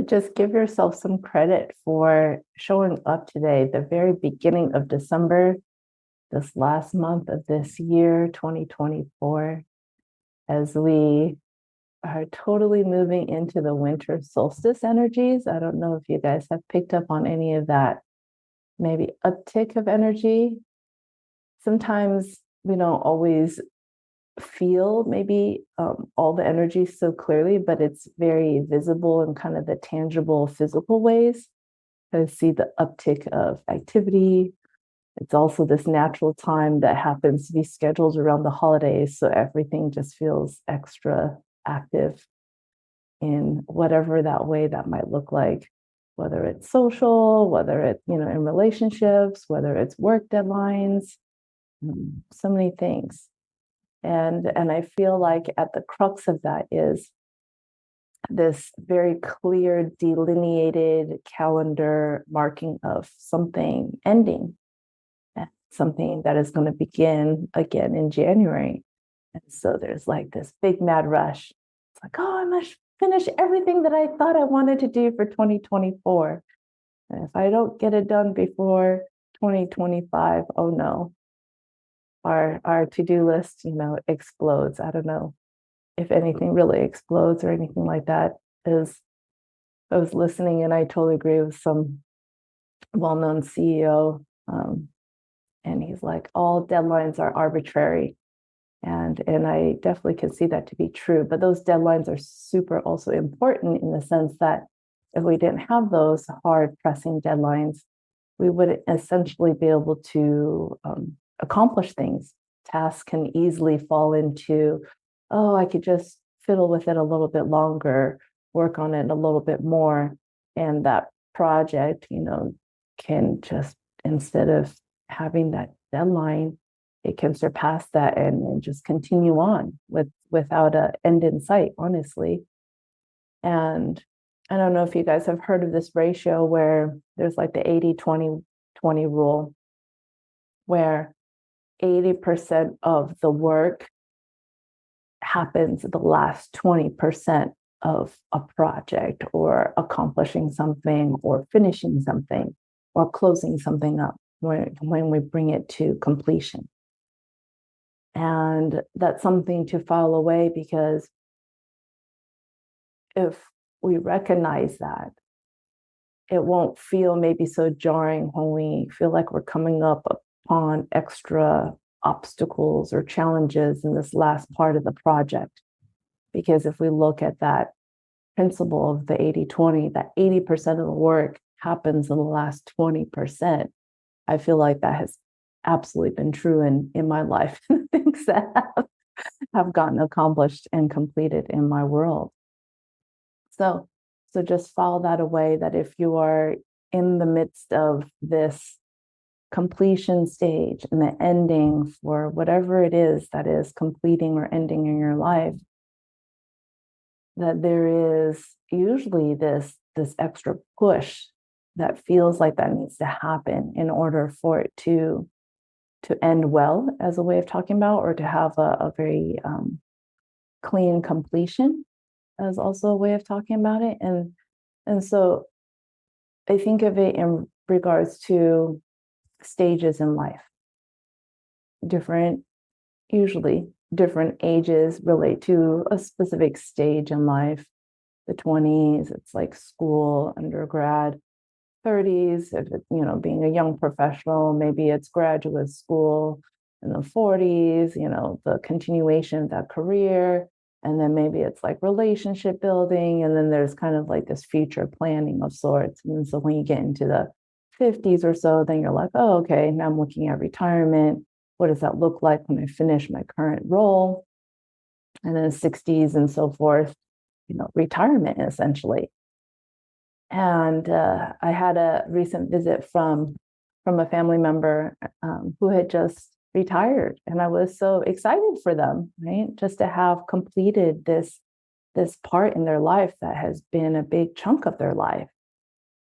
to just give yourself some credit for showing up today, the very beginning of December, this last month of this year, 2024, as we are totally moving into the winter solstice energies. I don't know if you guys have picked up on any of that, maybe uptick of energy. Sometimes we don't always feel maybe all the energy so clearly, but it's very visible in kind of the tangible physical ways. I see the uptick of activity. It's also this natural time that happens to be scheduled around the holidays. So everything just feels extra active in whatever that way that might look like, whether it's social, whether it's, in relationships, whether it's work deadlines, so many things. And I feel like at the crux of that is this very clear, delineated calendar marking of something ending, something that is going to begin again in January. And so there's like this big mad rush. It's like, oh, I must finish everything that I thought I wanted to do for 2024. And if I don't get it done before 2025, oh no, our to-do list, explodes. I don't know if anything really explodes or anything like that. Is I was listening and I totally agree with some well-known CEO, and he's like, all deadlines are arbitrary, and I definitely can see that to be true. But those deadlines are super also important in the sense that if we didn't have those hard pressing deadlines, we would essentially be able to accomplish things. Tasks can easily fall into, oh, I could just fiddle with it a little bit longer, work on it a little bit more. And that project, can just, instead of having that deadline, it can surpass that and just continue on without an end in sight, honestly. And I don't know if you guys have heard of this ratio where there's like the 80-20-20 rule, where 80% of the work happens the last 20% of a project or accomplishing something or finishing something or closing something up when we bring it to completion. And that's something to file away, because if we recognize that, it won't feel maybe so jarring when we feel like we're coming up upon extra obstacles or challenges in this last part of the project. Because if we look at that principle of the 80-20, that 80% of the work happens in the last 20%, I feel like that has absolutely been true in my life, things that have gotten accomplished and completed in my world. So just file that away, that if you are in the midst of this completion stage and the ending for whatever it is that is completing or ending in your life, that there is usually this extra push that feels like that needs to happen in order for it to end well, as a way of talking about, or to have a very clean completion, as also a way of talking about it. And so I think of it in regards to stages in life. Usually different ages relate to a specific stage in life. The 20s, it's like school, undergrad. 30s, if it's, being a young professional, maybe it's graduate school. In the 40s, the continuation of that career. And then maybe it's like relationship building. And then there's kind of like this future planning of sorts. And so when you get into the 50s or so, then you're like, oh, okay, now I'm looking at retirement. What does that look like when I finish my current role? And then 60s and so forth, retirement essentially. And I had a recent visit from a family member who had just retired, and I was so excited for them, right? Just to have completed this part in their life that has been a big chunk of their life.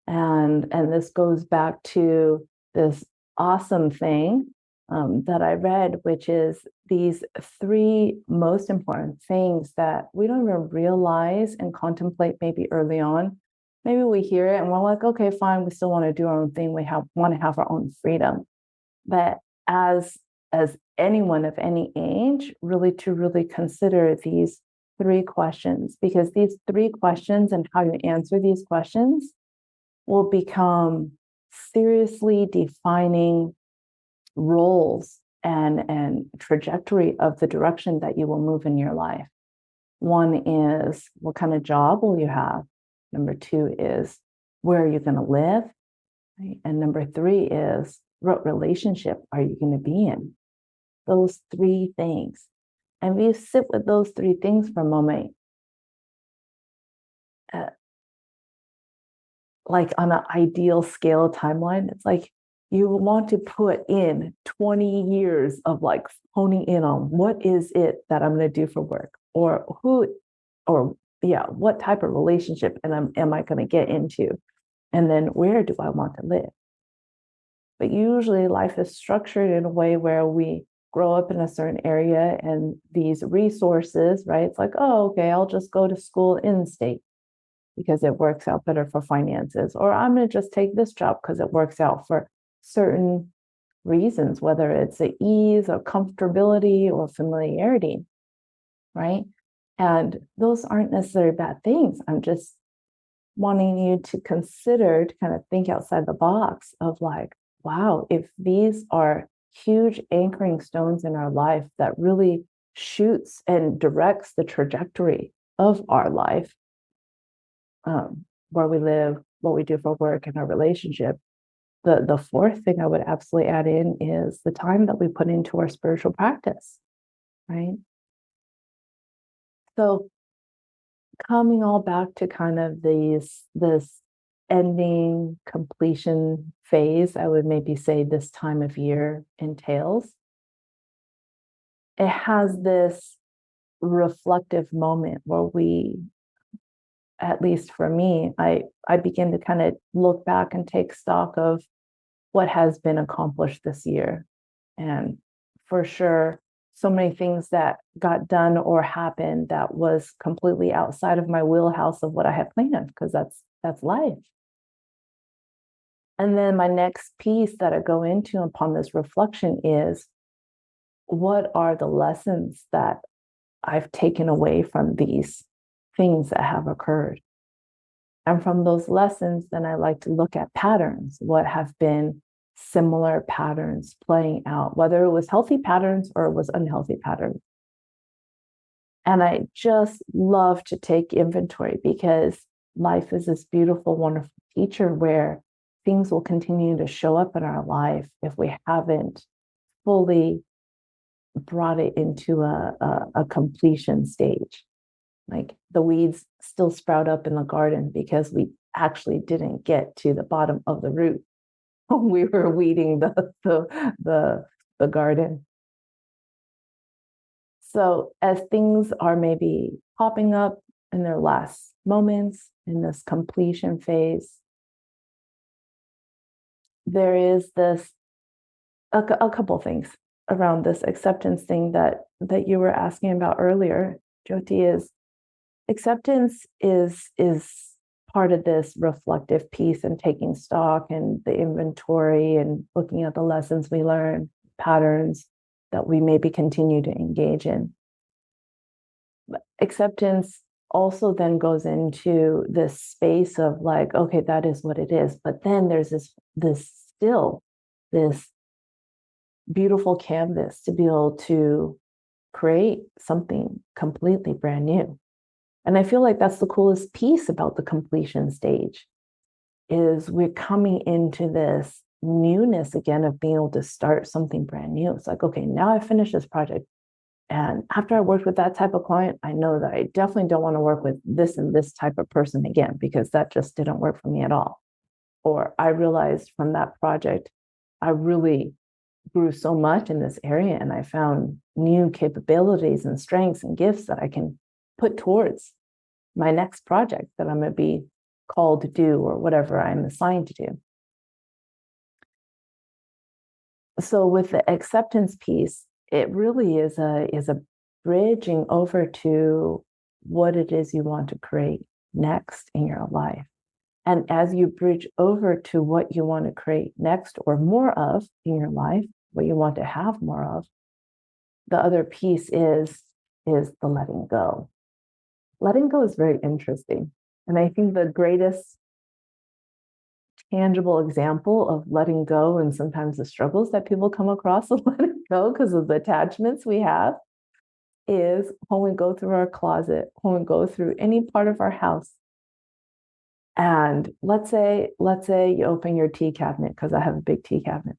And this goes back to this awesome thing that I read, which is these three most important things that we don't even realize and contemplate maybe early on. maybe we hear it and we're like, okay, fine, we still want to do our own thing. We want to have our own freedom. But as anyone of any age, really to really consider these three questions, because these three questions and how you answer these questions will become seriously defining roles and trajectory of the direction that you will move in your life. One is, what kind of job will you have? Number two is, where are you going to live? Right? And number three is, what relationship are you going to be in? Those three things. And if you sit with those three things for a moment, uh, like on an ideal scale timeline, it's like you want to put in 20 years of like honing in on what is it that I'm going to do for work, or who, or yeah, what type of relationship am I going to get into? And then where do I want to live? But usually life is structured in a way where we grow up in a certain area and these resources, right? It's like, oh, okay, I'll just go to school in state because it works out better for finances. Or I'm going to just take this job because it works out for certain reasons, whether it's the ease or comfortability or familiarity, right? And those aren't necessarily bad things. I'm just wanting you to consider, to kind of think outside the box of like, wow, if these are huge anchoring stones in our life that really shoots and directs the trajectory of our life, where we live, what we do for work, and our relationship. The fourth thing I would absolutely add in is the time that we put into our spiritual practice, right? So coming all back to kind of this ending completion phase, I would maybe say this time of year entails. It has this reflective moment where we, at least for me, I begin to kind of look back and take stock of what has been accomplished this year. And for sure, so many things that got done or happened that was completely outside of my wheelhouse of what I had planned, because that's life. And then my next piece that I go into upon this reflection is, what are the lessons that I've taken away from these things that have occurred? And from those lessons, then I like to look at patterns. What have been similar patterns playing out, whether it was healthy patterns or it was unhealthy patterns. And I just love to take inventory, because life is this beautiful, wonderful teacher where things will continue to show up in our life if we haven't fully brought it into a completion stage. Like the weeds still sprout up in the garden because we actually didn't get to the bottom of the root when we were weeding the garden. So as things are maybe popping up in their last moments in this completion phase, there is this a couple things around this acceptance thing that you were asking about earlier, Jyoti. Is acceptance is part of this reflective piece and taking stock and the inventory and looking at the lessons we learn, patterns that we maybe continue to engage in. But acceptance also then goes into this space of like, okay, that is what it is. But then there's this still this beautiful canvas to be able to create something completely brand new. And I feel like that's the coolest piece about the completion stage, is we're coming into this newness again of being able to start something brand new. It's like, okay, now I finished this project. And after I worked with that type of client, I know that I definitely don't want to work with this and this type of person again, because that just didn't work for me at all. Or I realized from that project, I really grew so much in this area and I found new capabilities and strengths and gifts that I can put towards my next project that I'm going to be called to do or whatever I'm assigned to do. So with the acceptance piece, it really is a bridging over to what it is you want to create next in your life. And as you bridge over to what you want to create next or more of in your life, what you want to have more of, the other piece is the letting go. Letting go is very interesting. And I think the greatest tangible example of letting go and sometimes the struggles that people come across of letting go because of the attachments we have is when we go through our closet, when we go through any part of our house. And let's say you open your tea cabinet, because I have a big tea cabinet.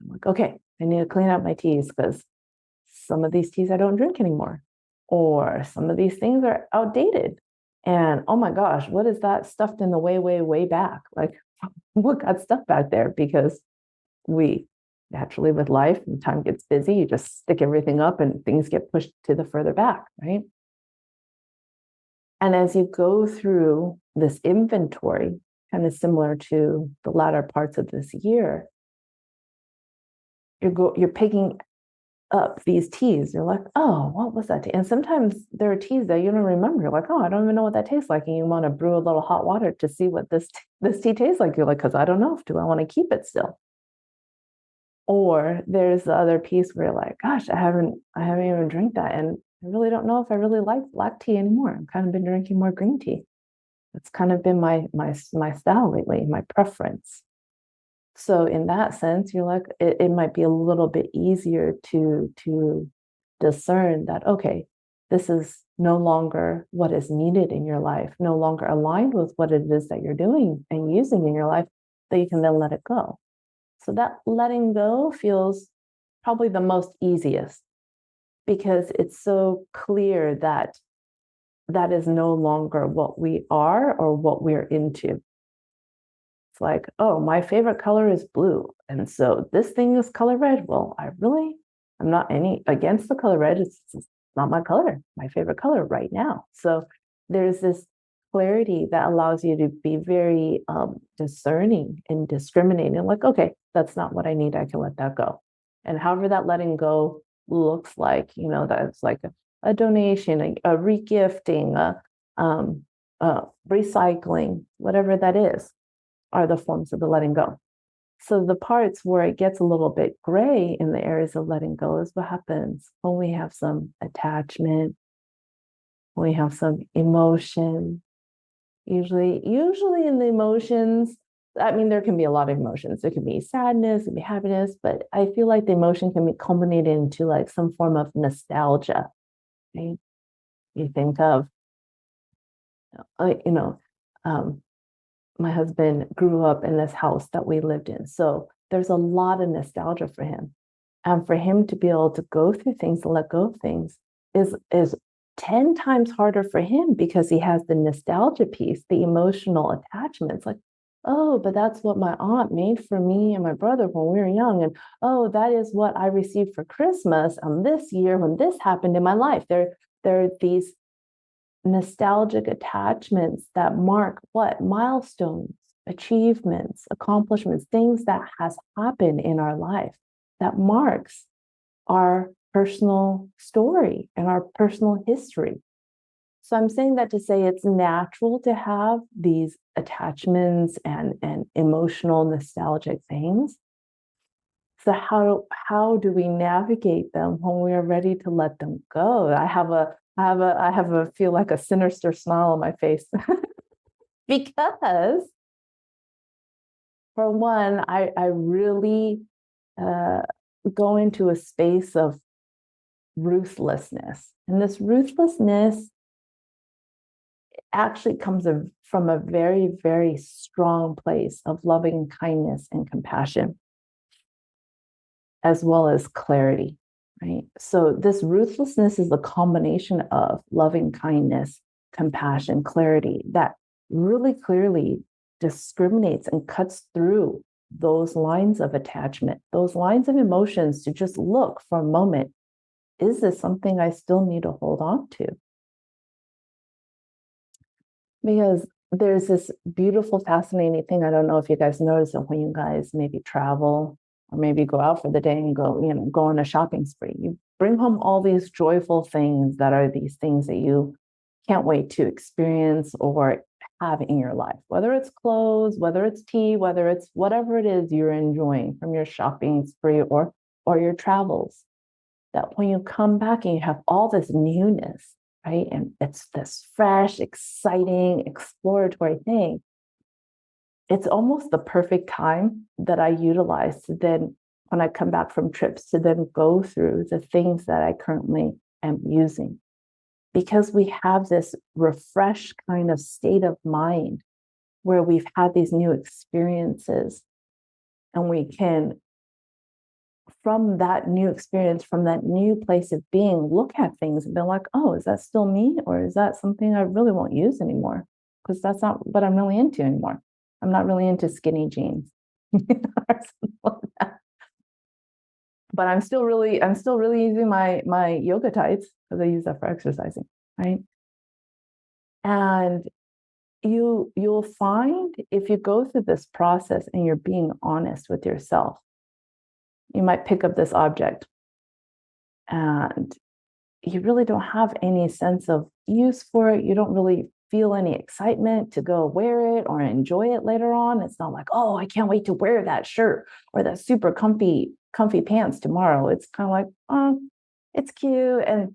I'm like, okay, I need to clean out my teas because some of these teas I don't drink anymore, or some of these things are outdated. And oh my gosh, what is that stuffed in the way, way, way back? Like, what got stuff back there? Because we naturally, with life, and time gets busy, you just stick everything up and things get pushed to the further back, right? And as you go through this inventory, kind of similar to the latter parts of this year, you're picking up these teas. You're like, oh, what was that tea? And sometimes there are teas that you don't remember. You're like, oh, I don't even know what that tastes like. And you want to brew a little hot water to see what this tea tastes like. You're like, because I don't know. Do I want to keep it still? Or there's the other piece where you're like, gosh, I haven't even drank that. And I really don't know if I really like black tea anymore. I've kind of been drinking more green tea. It's kind of been my style lately, my preference. So in that sense, you're like, it might be a little bit easier to discern that, okay, this is no longer what is needed in your life, no longer aligned with what it is that you're doing and using in your life, that you can then let it go. So that letting go feels probably the most easiest because it's so clear that that is no longer what we are or what we're into. It's like, oh, my favorite color is blue. And so this thing is color red. Well, I'm not any against the color red. It's not my color, my favorite color right now. So there's this clarity that allows you to be very discerning and discriminating. Like, okay, that's not what I need. I can let that go. And however that letting go looks like, that's like a donation, a regifting, um, recycling, whatever that is are the forms of the letting go. So the parts where it gets a little bit gray in the areas of letting go is what happens when we have some attachment, when we have some emotion. Usually in the emotions, I mean, there can be a lot of emotions. There can be sadness, it can be happiness, but I feel like the emotion can be culminated into like some form of nostalgia. Right? You think of, uh, you know, um, my husband grew up in this house that we lived in. So there's a lot of nostalgia for him. And for him to be able to go through things and let go of things is 10 times harder for him because he has the nostalgia piece, the emotional attachments. Like, oh, but that's what my aunt made for me and my brother when we were young. And oh, that is what I received for Christmas on this year when this happened in my life. There are these nostalgic attachments that mark what milestones, achievements, accomplishments, things that has happened in our life that marks our personal story and our personal history. So I'm saying that to say it's natural to have these attachments and emotional nostalgic things. So how do we navigate them when we are ready to let them go? I feel like a sinister smile on my face because for one, I really uh, go into a space of ruthlessness, and this ruthlessness actually comes from a very, very strong place of loving kindness and compassion, as well as clarity, right? So, this ruthlessness is a combination of loving kindness, compassion, clarity that really clearly discriminates and cuts through those lines of attachment, those lines of emotions to just look for a moment. Is this something I still need to hold on to? Because there's this beautiful, fascinating thing. I don't know if you guys notice it when you guys maybe travel or maybe go out for the day and go on a shopping spree. You bring home all these joyful things that are these things that you can't wait to experience or have in your life, whether it's clothes, whether it's tea, whether it's whatever it is you're enjoying from your shopping spree or your travels, that when you come back and you have all this newness, right? And it's this fresh, exciting, exploratory thing. It's almost the perfect time that I utilize to then, when I come back from trips, to then go through the things that I currently am using. Because we have this refreshed kind of state of mind where we've had these new experiences, and we can, from that new experience, from that new place of being, look at things and be like, oh, is that still me? Or is that something I really won't use anymore? Because that's not what I'm really into anymore. I'm not really into skinny jeans. But I'm still really using my yoga tights, because I use that for exercising, right? And you'll find, if you go through this process and you're being honest with yourself, you might pick up this object and you really don't have any sense of use for it. You don't really feel any excitement to go wear it or enjoy it later on. It's not like, oh, I can't wait to wear that shirt or that super comfy pants tomorrow. It's kind of like, oh, it's cute. And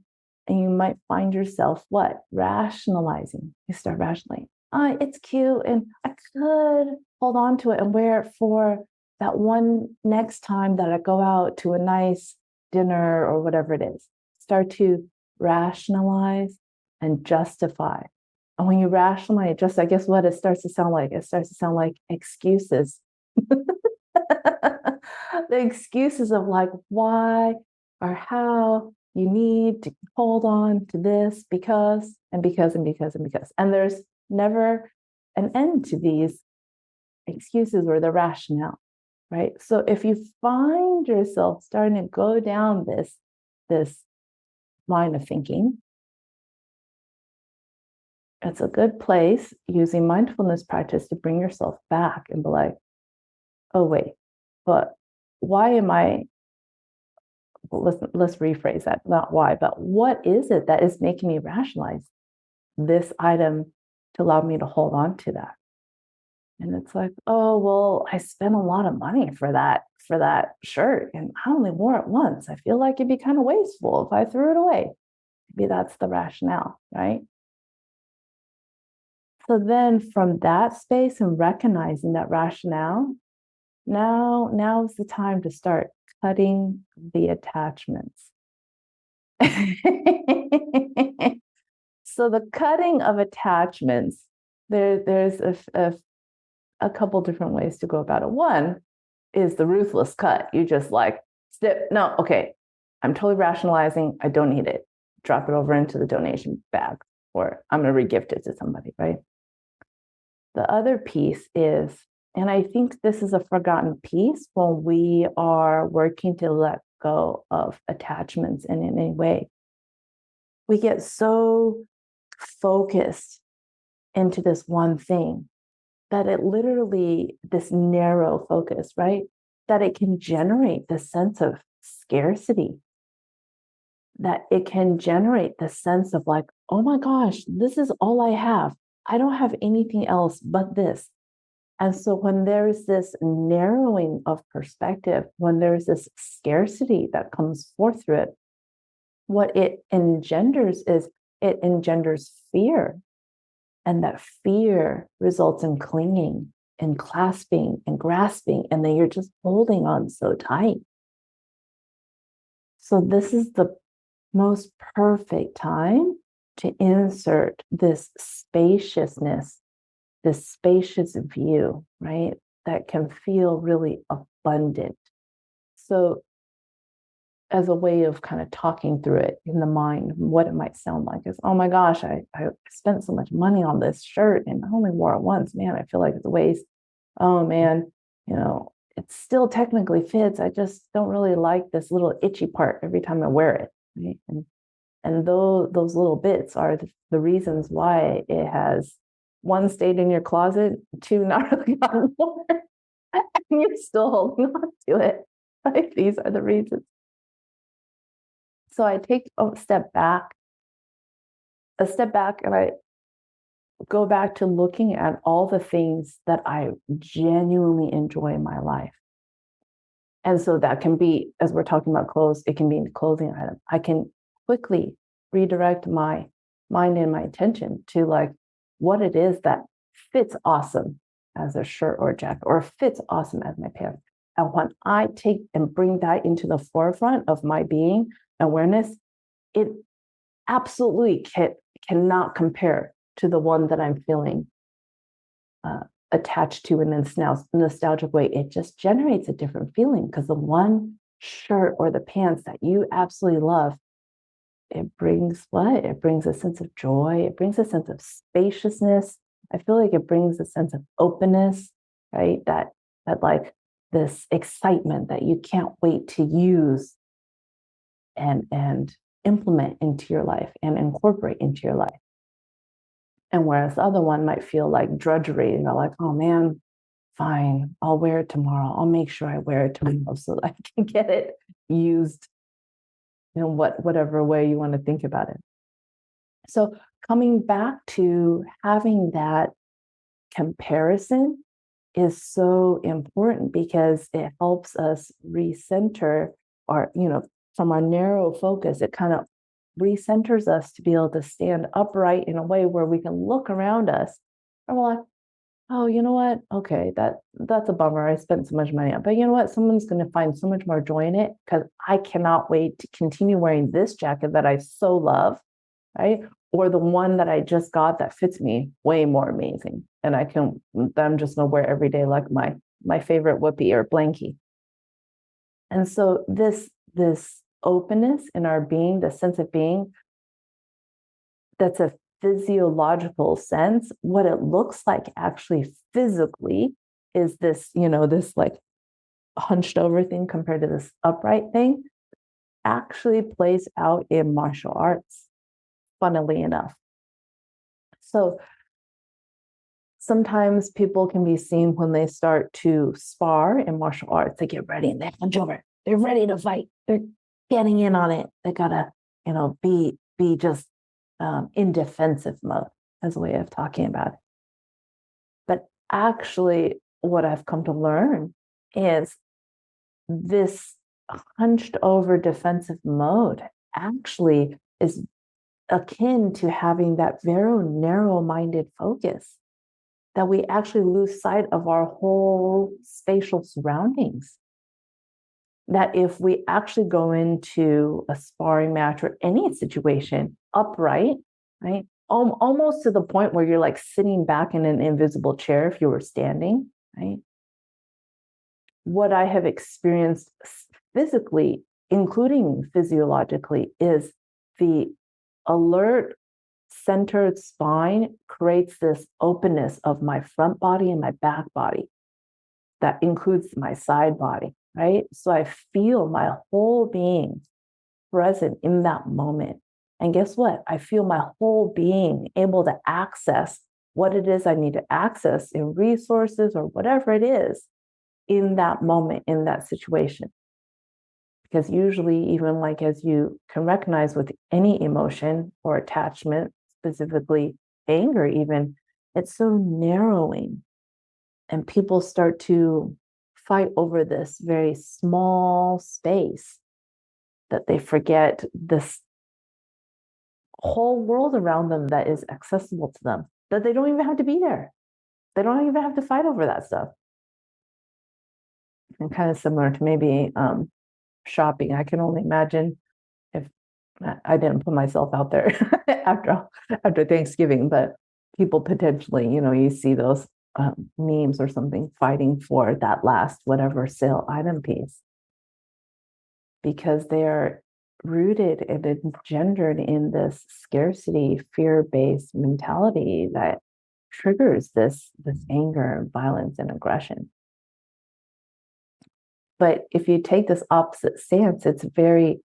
you might find yourself what? Rationalizing. You start rationalizing. It's cute and I could hold on to it and wear it for that one next time that I go out to a nice dinner or whatever it is. Start to rationalize and justify. And when you rationalize, just, I guess what it starts to sound like? It starts to sound like excuses. The excuses of like why or how you need to hold on to this because and because and because and because. And there's never an end to these excuses or the rationale, right? So if you find yourself starting to go down this line of thinking, it's a good place using mindfulness practice to bring yourself back and be like, oh, wait, but why am I, well, let's rephrase that, not why, but what is it that is making me rationalize this item to allow me to hold on to that? And it's like, oh, well, I spent a lot of money for that shirt and I only wore it once. I feel like it'd be kind of wasteful if I threw it away. Maybe that's the rationale, right? So then from that space and recognizing that rationale, now is the time to start cutting the attachments. So the cutting of attachments, there's a couple different ways to go about it. One is the ruthless cut. You just like, no, okay, I'm totally rationalizing. I don't need it. Drop it over into the donation bag, or I'm going to regift it to somebody, right? The other piece is, and I think this is a forgotten piece when we are working to let go of attachments in any way. We get so focused into this one thing that it literally, this narrow focus, right? That it can generate the sense of scarcity, that it can generate the sense of like, oh my gosh, this is all I have. I don't have anything else but this. And so when there's this narrowing of perspective, when there's this scarcity that comes forth through it, what it engenders is it engenders fear. And that fear results in clinging and clasping and grasping. And then you're just holding on so tight. So this is the most perfect time to insert this spaciousness, this spacious view, right? That can feel really abundant. So as a way of kind of talking through it in the mind, what it might sound like is, oh my gosh, I spent so much money on this shirt and I only wore it once. Man, I feel like it's a waste. Oh man, it still technically fits. I just don't really like this little itchy part every time I wear it. Right? And those little bits are the reasons why it has, one, stayed in your closet, two, not really gotten worn, and you're still holding on to it. Right? These are the reasons. So I take a step back, and I go back to looking at all the things that I genuinely enjoy in my life. And so that can be, as we're talking about clothes, it can be a clothing item. I can quickly redirect my mind and my attention to like what it is that fits awesome as a shirt or a jacket, or fits awesome as my pants. And when I take and bring that into the forefront of my being awareness, it absolutely cannot compare to the one that I'm feeling uh, attached to in a nostalgic way. It just generates a different feeling because the one shirt or the pants that you absolutely love, it brings what? It brings a sense of joy. It brings a sense of spaciousness. I feel like it brings a sense of openness, right? That like this excitement that you can't wait to use and implement into your life and incorporate into your life. And whereas the other one might feel like drudgery, you know, like, oh man, fine, I'll wear it tomorrow. I'll make sure I wear it tomorrow so that I can get it used in whatever way you want to think about it. So coming back to having that comparison is so important because it helps us recenter our, from our narrow focus, it kind of recenters us to be able to stand upright in a way where we can look around us and we're like, oh, you know what? Okay, that's a bummer. I spent so much money on, but you know what? Someone's going to find so much more joy in it because I cannot wait to continue wearing this jacket that I so love, right? Or the one that I just got that fits me way more amazing, and that I'm just gonna wear every day, like my favorite whoopee or blankie. And so this openness in our being, the sense of being, that's a physiological sense. What it looks like actually physically is this, this like hunched over thing compared to this upright thing, actually plays out in martial arts, funnily enough. So sometimes people can be seen when they start to spar in martial arts. They get ready and they hunch over. They're ready to fight. They're getting in on it. They gotta, be just in defensive mode as a way of talking about it. But actually, what I've come to learn is this hunched over defensive mode actually is akin to having that very narrow minded focus, that we actually lose sight of our whole spatial surroundings. That if we actually go into a sparring match or any situation upright, right? Almost to the point where you're like sitting back in an invisible chair if you were standing, right? What I have experienced physically, including physiologically, is the alert centered spine creates this openness of my front body and my back body that includes my side body, right? So I feel my whole being present in that moment. And guess what? I feel my whole being able to access what it is I need to access in resources or whatever it is in that moment, in that situation. Because usually, even like as you can recognize with any emotion or attachment, specifically anger, even, it's so narrowing. And people start to fight over this very small space that they forget this whole world around them that is accessible to them, that they don't even have to be there. They don't even have to fight over that stuff. And kind of similar to maybe shopping. I can only imagine if I didn't put myself out there after Thanksgiving, but people potentially, you see those memes or something fighting for that last whatever sale item piece because they are rooted and engendered in this scarcity, fear-based mentality that triggers this anger, violence, and aggression. But if you take this opposite stance, it's very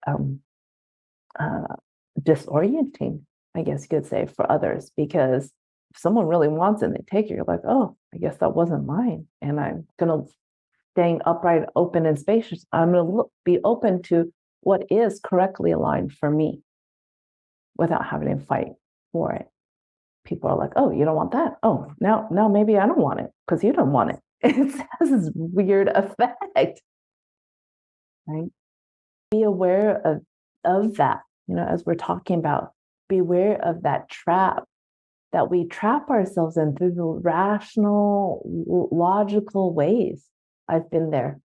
uh, disorienting, I guess you could say, for others, because if someone really wants it and they take it, you're like, oh, I guess that wasn't mine. And I'm going to staying upright, open, and spacious. I'm going to be open to what is correctly aligned for me without having to fight for it. people are like, oh, you don't want that? Oh, now maybe I don't want it because you don't want it. It has this weird effect, right? Be aware of that, as we're talking about, be aware of that trap that we trap ourselves in through the rational, logical ways. I've been there.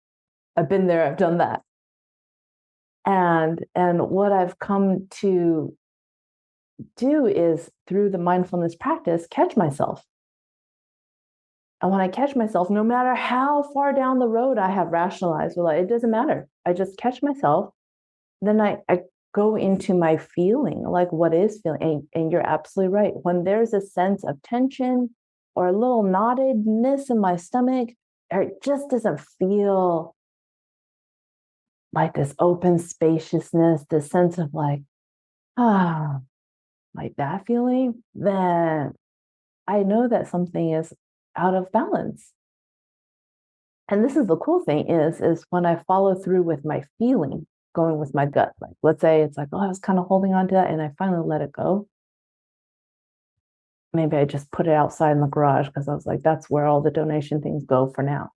I've done that. And what I've come to do is through the mindfulness practice, catch myself. And when I catch myself, no matter how far down the road I have rationalized, well, it doesn't matter. I just catch myself. Then I go into my feeling, like what is feeling. And you're absolutely right. When there's a sense of tension or a little knottedness in my stomach, or it just doesn't feel like this open spaciousness, this sense of like, like that feeling, then I know that something is out of balance. And this is the cool thing is when I follow through with my feeling, going with my gut, like let's say it's like, oh, I was kind of holding on to that and I finally let it go. Maybe I just put it outside in the garage because I was like, that's where all the donation things go for now.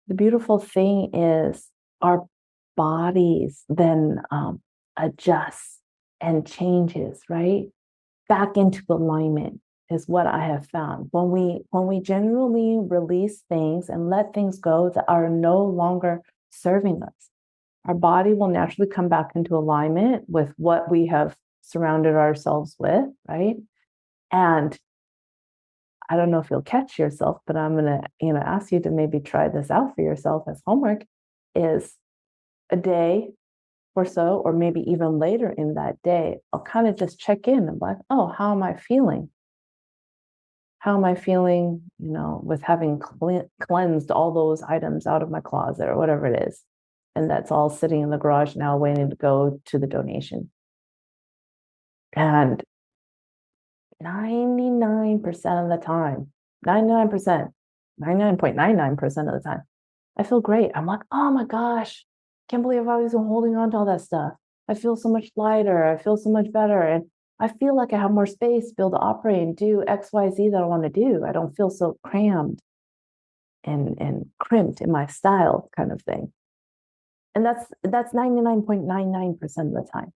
The beautiful thing is our bodies then adjust and changes, right? Back into alignment is what I have found. When we generally release things and let things go that are no longer serving us, our body will naturally come back into alignment with what we have surrounded ourselves with, right? And I don't know if you'll catch yourself, but I'm gonna, ask you to maybe try this out for yourself as homework, is a day or so, or maybe even later in that day, I'll kind of just check in and be like, oh, how am I feeling? How am I feeling, with having cleansed all those items out of my closet or whatever it is. And that's all sitting in the garage now waiting to go to the donation. And 99% of the time, 99%, 99.99% of the time, I feel great. I'm like, oh my gosh, can't believe I was holding on to all that stuff. I feel so much lighter. I feel so much better. And I feel like I have more space to be able to operate and do X, Y, Z that I want to do. I don't feel so crammed and crimped in my style kind of thing. And that's 99.99% of the time.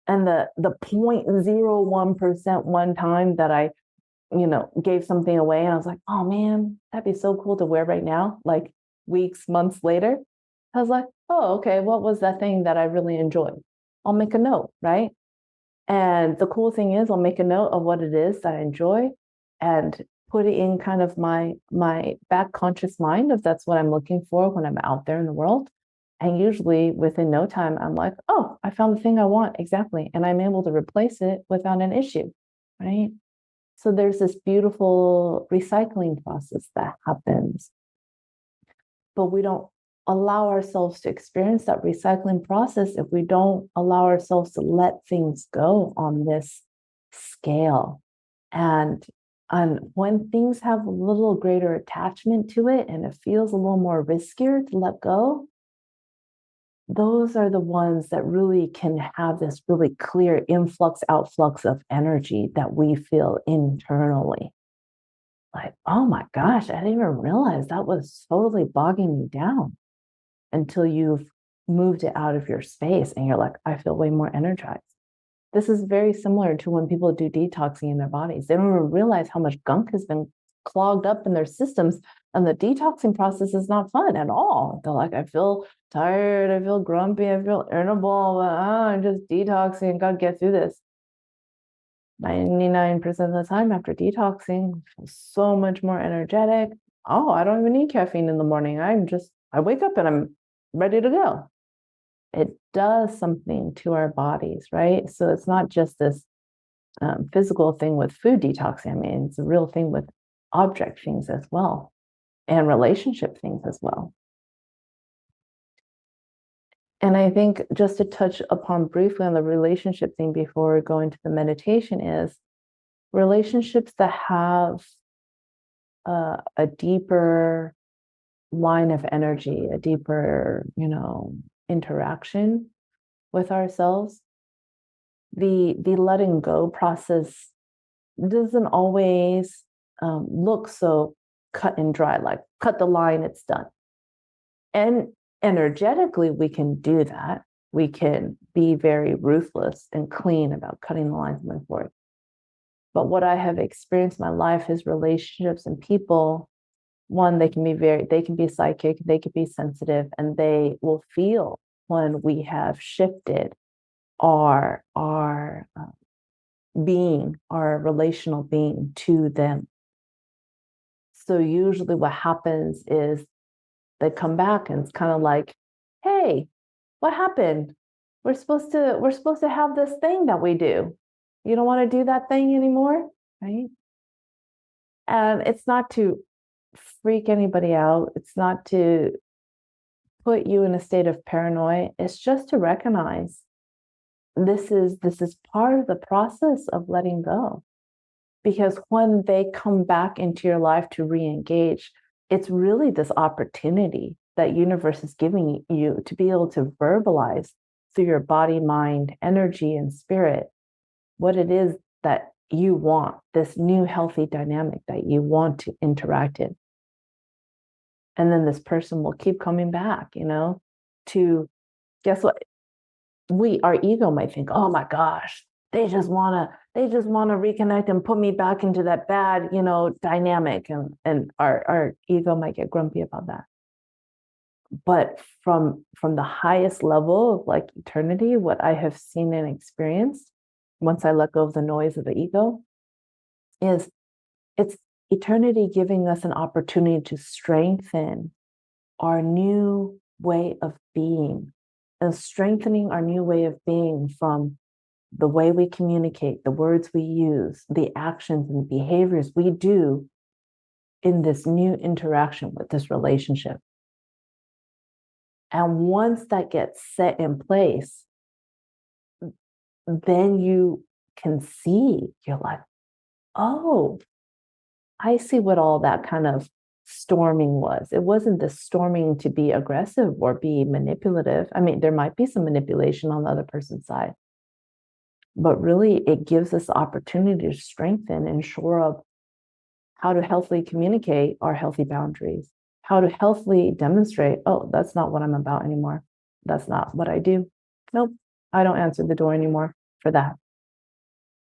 And the 0.01% one time that I, gave something away and I was like, oh man, that'd be so cool to wear right now, like weeks, months later. I was like, oh, okay, what was that thing that I really enjoyed? I'll make a note, right? And the cool thing is I'll make a note of what it is that I enjoy and put it in kind of my back conscious mind if that's what I'm looking for when I'm out there in the world. And usually within no time, I'm like, oh, I found the thing I want exactly. And I'm able to replace it without an issue, right? So there's this beautiful recycling process that happens, but we don't allow ourselves to experience that recycling process if we don't allow ourselves to let things go on this scale. And when things have a little greater attachment to it and it feels a little more riskier to let go, those are the ones that really can have this really clear influx, outflux of energy that we feel internally. Like, oh my gosh, I didn't even realize that was totally bogging me down until you've moved it out of your space and you're like, I feel way more energized. This is very similar to when people do detoxing in their bodies. They don't even realize how much gunk has been clogged up in their systems. And the detoxing process is not fun at all. They're like, I feel tired, I feel grumpy, I feel irritable, but I'm just detoxing, gotta get through this. 99% of the time after detoxing, I feel so much more energetic. Oh, I don't even need caffeine in the morning. I wake up and I'm ready to go. It does something to our bodies, right? So it's not just this physical thing with food detoxing. I mean, it's a real thing with object things as well and relationship things as well. And I think just to touch upon briefly on the relationship thing before we go into the meditation is relationships that have a deeper line of energy, a deeper, interaction with ourselves. The letting go process doesn't always look so cut and dry, like cut the line, it's done. And energetically, we can do that. We can be very ruthless and clean about cutting the lines moving forward. But what I have experienced in my life is relationships and people. One, they can be psychic, they can be sensitive, and they will feel when we have shifted our being, our relational being to them. So usually what happens is they come back and it's kind of like, hey, what happened? We're supposed to have this thing that we do. You don't want to do that thing anymore, right? And it's not to freak anybody out. It's not to put you in a state of paranoia. It's just to recognize this is part of the process of letting go. Because when they come back into your life to re-engage, it's really this opportunity that universe is giving you to be able to verbalize through your body, mind, energy, and spirit what it is that you want, this new healthy dynamic that you want to interact in. And then this person will keep coming back, to guess what? Our ego might think, oh my gosh, they just wanna reconnect and put me back into that bad, dynamic. And our ego might get grumpy about that. But from the highest level of like eternity, what I have seen and experienced, once I let go of the noise of the ego, is it's eternity giving us an opportunity to strengthen our new way of being, and strengthening our new way of being from the way we communicate, the words we use, the actions and behaviors we do in this new interaction with this relationship. And once that gets set in place, then you can see, you're like, oh, I see what all that kind of storming was. It wasn't the storming to be aggressive or be manipulative. I mean, there might be some manipulation on the other person's side, but really it gives us the opportunity to strengthen and shore up how to healthily communicate our healthy boundaries, how to healthily demonstrate, oh, that's not what I'm about anymore. That's not what I do. Nope, I don't answer the door anymore for that.